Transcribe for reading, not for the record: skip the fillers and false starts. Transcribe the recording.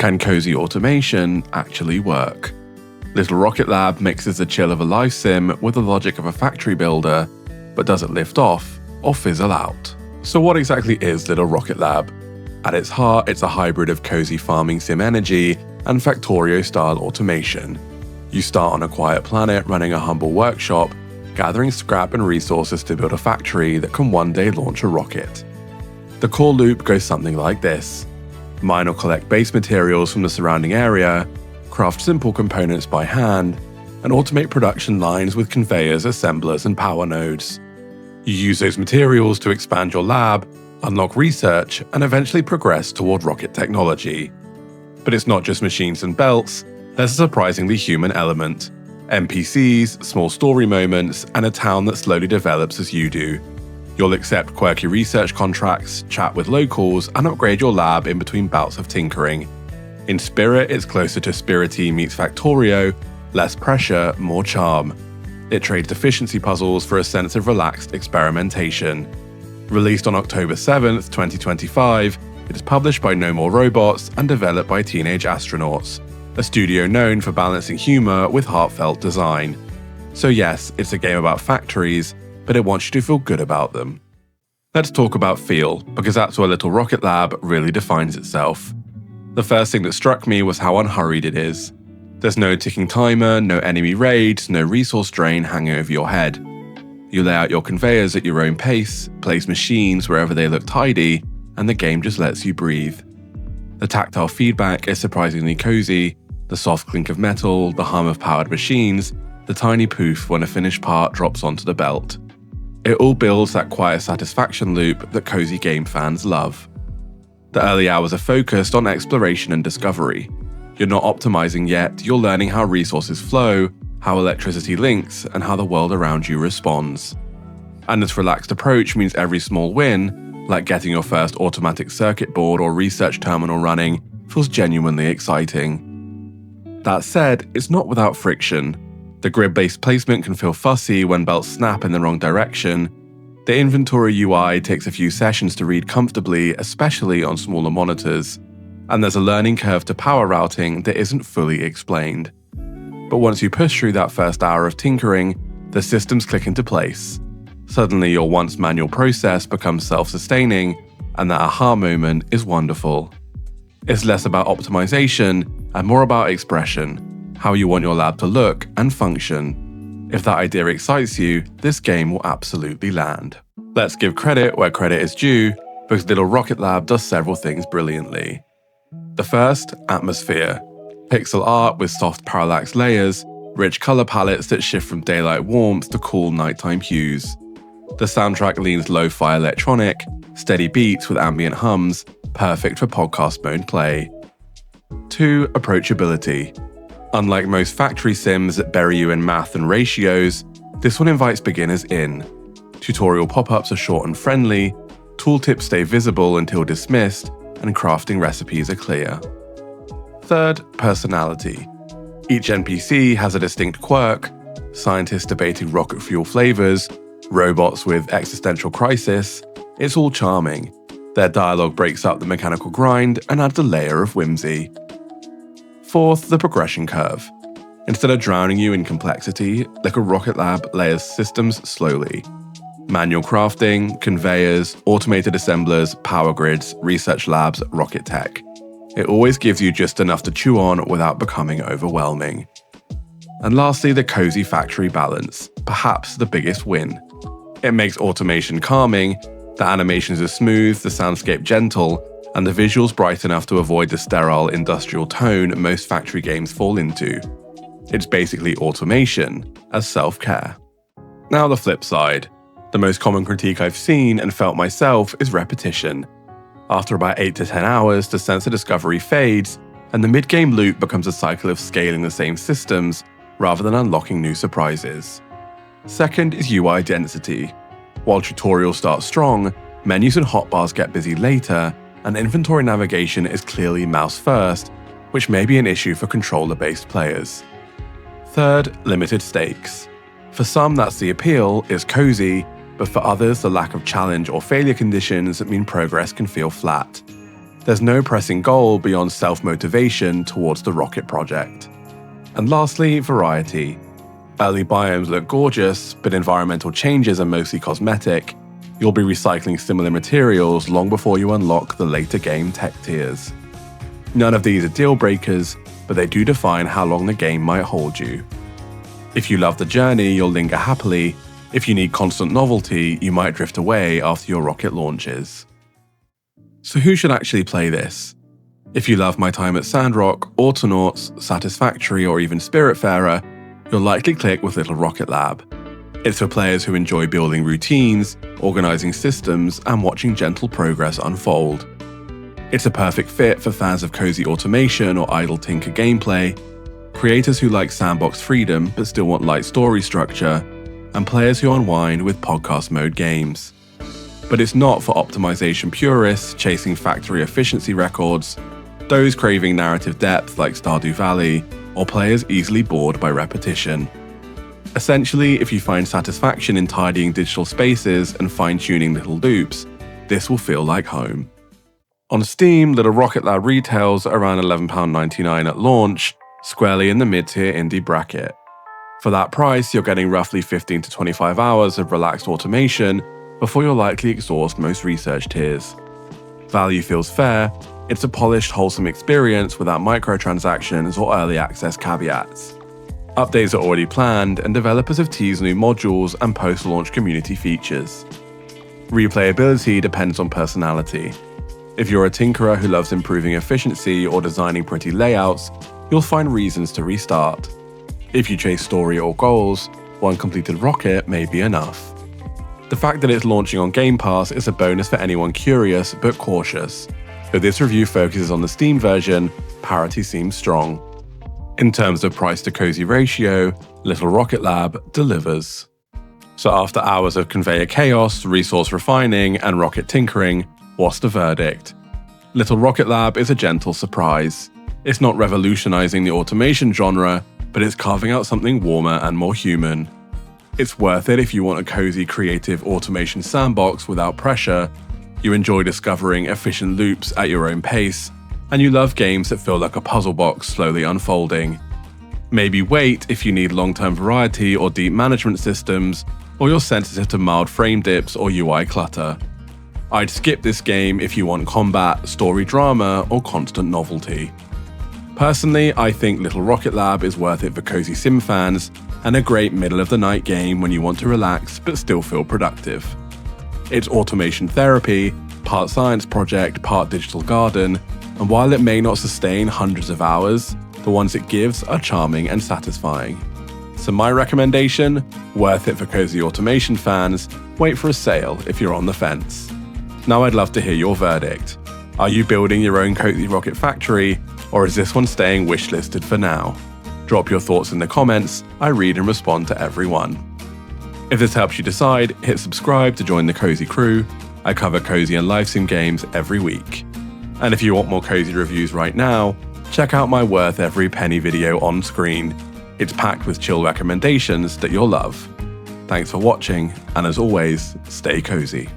Can cozy automation actually work? Little Rocket Lab mixes the chill of a life sim with the logic of a factory builder, but does it lift off or fizzle out? So what exactly is Little Rocket Lab? At its heart, it's a hybrid of cozy farming sim energy and Factorio-style automation. You start on a quiet planet running a humble workshop, gathering scrap and resources to build a factory that can one day launch a rocket. The core loop goes something like this. Mine or collect base materials from the surrounding area, craft simple components by hand, and automate production lines with conveyors, assemblers, and power nodes. You use those materials to expand your lab, unlock research, and eventually progress toward rocket technology. But it's not just machines and belts, there's a surprisingly human element. NPCs, small story moments, and a town that slowly develops as you do. You'll accept quirky research contracts, chat with locals, and upgrade your lab in between bouts of tinkering. In spirit, it's closer to Spirity meets Factorio, less pressure, more charm. It trades efficiency puzzles for a sense of relaxed experimentation. Released on October 7th, 2025, it is published by No More Robots and developed by Teenage Astronauts, a studio known for balancing humor with heartfelt design. So yes, it's a game about factories, but it wants you to feel good about them. Let's talk about feel, because that's where Little Rocket Lab really defines itself. The first thing that struck me was how unhurried it is. There's no ticking timer, no enemy raids, no resource drain hanging over your head. You lay out your conveyors at your own pace, place machines wherever they look tidy, and the game just lets you breathe. The tactile feedback is surprisingly cozy, the soft clink of metal, the hum of powered machines, the tiny poof when a finished part drops onto the belt. It all builds that quiet satisfaction loop that cozy game fans love. The early hours are focused on exploration and discovery. You're not optimizing yet, you're learning how resources flow, how electricity links, and how the world around you responds. And this relaxed approach means every small win, like getting your first automatic circuit board or research terminal running, feels genuinely exciting. That said, it's not without friction. The grid-based placement can feel fussy when belts snap in the wrong direction. The inventory UI takes a few sessions to read comfortably, especially on smaller monitors. And there's a learning curve to power routing that isn't fully explained. But once you push through that first hour of tinkering, the systems click into place. Suddenly your once manual process becomes self-sustaining, and that aha moment is wonderful. It's less about optimization and more about expression. How you want your lab to look and function. If that idea excites you, this game will absolutely land. Let's give credit where credit is due, because Little Rocket Lab does several things brilliantly. The first, atmosphere. Pixel art with soft parallax layers, rich color palettes that shift from daylight warmth to cool nighttime hues. The soundtrack leans lo-fi electronic, steady beats with ambient hums, perfect for podcast mode play. 2. Approachability. Unlike most factory sims that bury you in math and ratios, this one invites beginners in. Tutorial pop-ups are short and friendly, tooltips stay visible until dismissed, and crafting recipes are clear. 3rd, personality. Each NPC has a distinct quirk, scientists debating rocket fuel flavors, robots with existential crisis. It's all charming. Their dialogue breaks up the mechanical grind and adds a layer of whimsy. 4th, the progression curve. Instead of drowning you in complexity, Little Rocket Lab layers systems slowly. Manual crafting, conveyors, automated assemblers, power grids, research labs, rocket tech. It always gives you just enough to chew on without becoming overwhelming. And lastly, the cozy factory balance, perhaps the biggest win. It makes automation calming, the animations are smooth, the soundscape gentle, and the visuals bright enough to avoid the sterile industrial tone most factory games fall into. It's basically automation as self-care. Now the flip side. The most common critique I've seen and felt myself is repetition. After about 8 to 10 hours, the sense of discovery fades, and the mid-game loop becomes a cycle of scaling the same systems rather than unlocking new surprises. Second is UI density. While tutorials start strong, menus and hotbars get busy later, and inventory navigation is clearly mouse first, which may be an issue for controller-based players. Third, limited stakes. For some, that's the appeal, it's cozy, but for others, the lack of challenge or failure conditions mean progress can feel flat. There's no pressing goal beyond self-motivation towards the rocket project. And lastly, variety. Early biomes look gorgeous, but environmental changes are mostly cosmetic. You'll be recycling similar materials long before you unlock the later game tech tiers. None of these are deal breakers, but they do define how long the game might hold you. If you love the journey, you'll linger happily. If you need constant novelty, you might drift away after your rocket launches. So who should actually play this? If you love My Time at Sandrock, Autonauts, Satisfactory, or even Spiritfarer, you'll likely click with Little Rocket Lab. It's for players who enjoy building routines, organizing systems, and watching gentle progress unfold. It's a perfect fit for fans of cozy automation or idle tinker gameplay, creators who like sandbox freedom but still want light story structure, and players who unwind with podcast mode games. But it's not for optimization purists chasing factory efficiency records, those craving narrative depth like Stardew Valley, or players easily bored by repetition. Essentially, if you find satisfaction in tidying digital spaces and fine-tuning little loops, this will feel like home. On Steam, Little Rocket Lab retails around £11.99 at launch, squarely in the mid-tier indie bracket. For that price, you're getting roughly 15 to 25 hours of relaxed automation before you'll likely exhaust most research tiers. Value feels fair. It's a polished, wholesome experience without microtransactions or early access caveats. Updates are already planned, and developers have teased new modules and post-launch community features. Replayability depends on personality. If you're a tinkerer who loves improving efficiency or designing pretty layouts, you'll find reasons to restart. If you chase story or goals, one completed rocket may be enough. The fact that it's launching on Game Pass is a bonus for anyone curious but cautious. Though this review focuses on the Steam version, parity seems strong. In terms of price to cozy ratio, Little Rocket Lab delivers. So after hours of conveyor chaos, resource refining, and rocket tinkering, what's the verdict? Little Rocket Lab is a gentle surprise. It's not revolutionizing the automation genre, but it's carving out something warmer and more human. It's worth it if you want a cozy, creative automation sandbox without pressure, you enjoy discovering efficient loops at your own pace, and you love games that feel like a puzzle box slowly unfolding. Maybe wait if you need long-term variety or deep management systems, or you're sensitive to mild frame dips or UI clutter. I'd skip this game if you want combat, story drama, or constant novelty. Personally, I think Little Rocket Lab is worth it for cozy sim fans, and a great middle-of-the-night game when you want to relax but still feel productive. It's automation therapy, part science project, part digital garden, and while it may not sustain hundreds of hours, the ones it gives are charming and satisfying. So my recommendation, worth it for cozy automation fans, wait for a sale if you're on the fence. Now I'd love to hear your verdict. Are you building your own cozy rocket factory, or is this one staying wishlisted for now? Drop your thoughts in the comments, I read and respond to every one. If this helps you decide, hit subscribe to join the cozy crew. I cover cozy and live sim games every week. And if you want more cozy reviews right now, check out my worth every penny video on screen. It's packed with chill recommendations that you'll love. Thanks for watching, and as always, stay cozy.